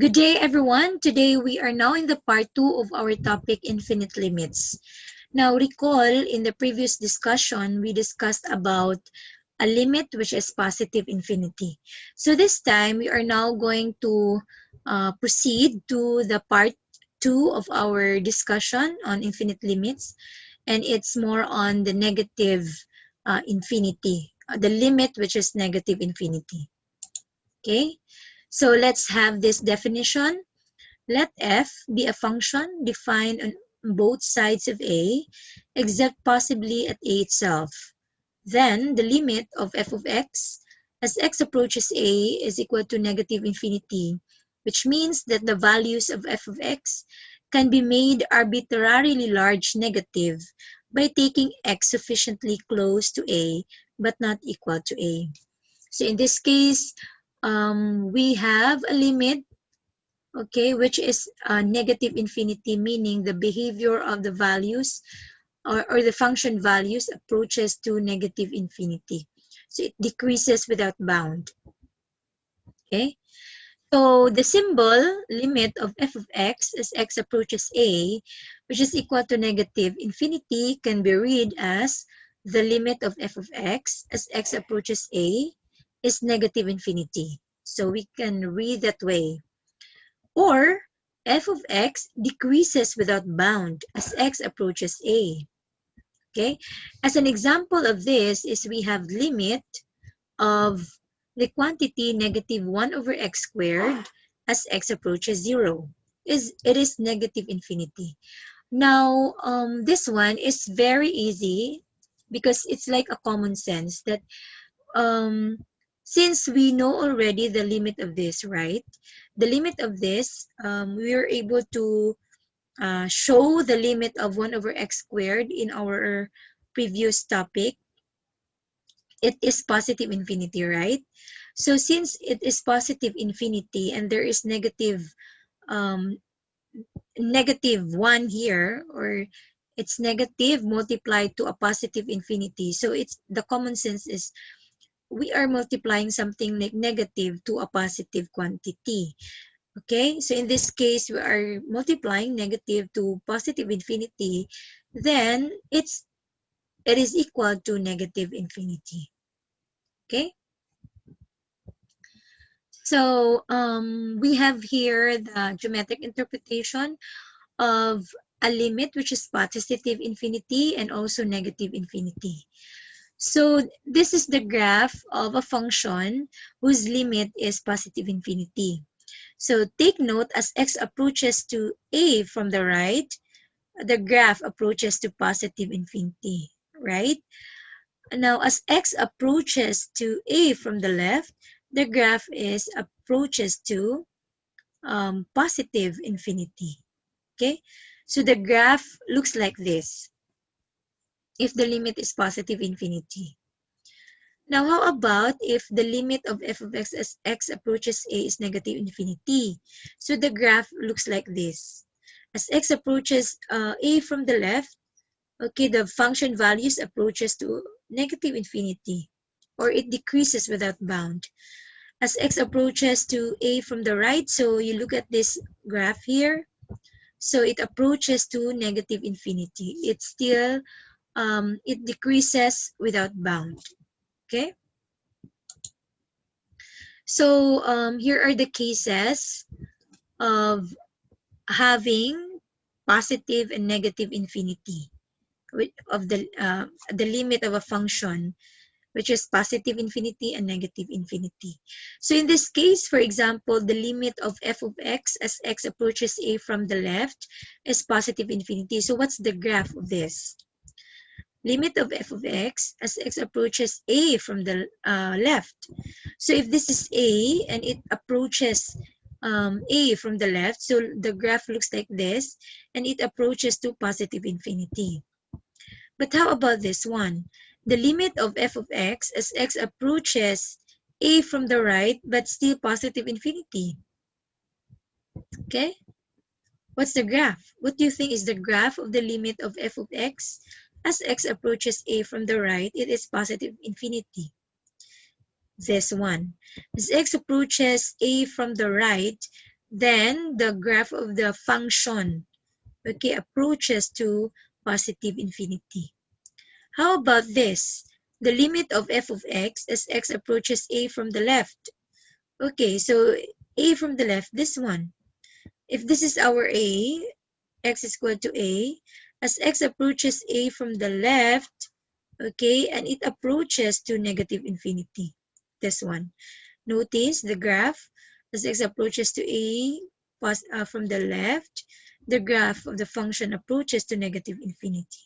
Good day, everyone. Today we are now in the part 2 of our topic, infinite limits. Now, recall in the previous discussion, we discussed about a limit which is positive infinity. So this time, we are now going to proceed to the part 2 of our discussion on infinite limits, and it's more on the negative infinity, the limit which is negative infinity. Okay, so let's have this definition. Let f be a function defined on both sides of a, except possibly at a itself. Then the limit of f of x as x approaches a is equal to negative infinity, which means that the values of f of x can be made arbitrarily large negative by taking x sufficiently close to a but not equal to a. So in this case, we have a limit, okay, which is negative infinity, meaning the behavior of the values or the function values approaches to negative infinity. So it decreases without bound. Okay. So the symbol limit of f of x as x approaches a, which is equal to negative infinity, can be read as the limit of f of x as x approaches a is negative infinity. So we can read that way. Or f of x decreases without bound as x approaches a. Okay? As an example of this is we have limit of the quantity negative 1 over x squared as x approaches 0. It is negative infinity. Now, this one is very easy because it's like a common sense that um, since we know already the limit of this, right? The limit of this, we are able to show the limit of 1 over x squared in our previous topic. It is positive infinity, right? So since it is positive infinity and there is um, negative 1 here, or it's negative multiplied to a positive infinity. So it's the common sense is we are multiplying something like negative to a positive quantity. Okay, so in this case, we are multiplying negative to positive infinity, then it is equal to negative infinity. Okay, so we have here the geometric interpretation of a limit which is positive infinity and also negative infinity. So this is the graph of a function whose limit is positive infinity. So take note, as x approaches to a from the right, the graph approaches to positive infinity, right? Now, as x approaches to a from the left, the graph is approaches to positive infinity, okay? So the graph looks like this if the limit is positive infinity. Now, how about if the limit of f of x as x approaches a is negative infinity? So the graph looks like this. As x approaches a from the left, okay, the function values approaches to negative infinity, or it decreases without bound. As x approaches to a from the right, so you look at this graph here, so it approaches to negative infinity. It's still, it decreases without bound, okay? So here are the cases of having positive and negative infinity of the limit of a function, which is positive infinity and negative infinity. So in this case, for example, the limit of f of x as x approaches a from the left is positive infinity. So what's the graph of this? Limit of f of x as x approaches a from the left. So if this is a and it approaches a from the left, so the graph looks like this, and it approaches to positive infinity. But how about this one? The limit of f of x as x approaches a from the right, but still positive infinity. Okay? What's the graph? What do you think is the graph of the limit of f of x as x approaches a from the right? It is positive infinity. This one. As x approaches a from the right, then the graph of the function, okay, approaches to positive infinity. How about this? The limit of f of x as x approaches a from the left. Okay, so a from the left, this one. If this is our a, x is equal to a, as x approaches a from the left, okay, and it approaches to negative infinity. This one. Notice the graph as x approaches to a from the left, the graph of the function approaches to negative infinity.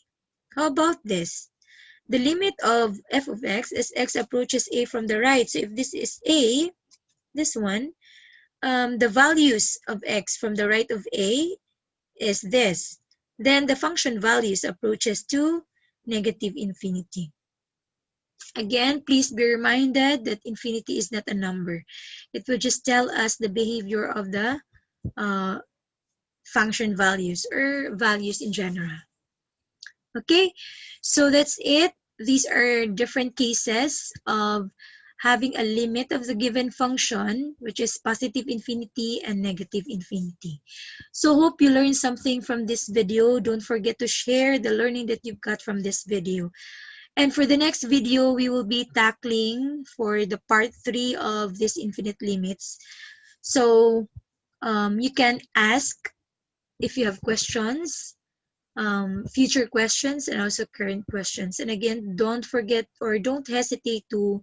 How about this? The limit of f of x as x approaches a from the right. So if this is a, this one, the values of x from the right of a is this. Then the function values approaches to negative infinity. Again, please be reminded that infinity is not a number. It will just tell us the behavior of the uh, function values or values in general. Okay, so that's it. These are different cases of having a limit of the given function, which is positive infinity and negative infinity. So hope you learned something from this video. Don't forget to share the learning that you've got from this video. And for the next video, we will be tackling for the part 3 of this infinite limits. So you can ask if you have questions, future questions, and also current questions. And again, don't forget or don't hesitate to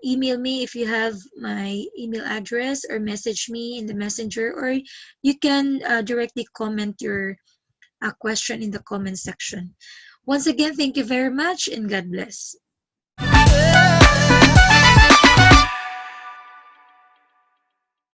email me if you have my email address, or message me in the messenger, or you can directly comment your question in the comment section. Once again, thank you very much and God bless.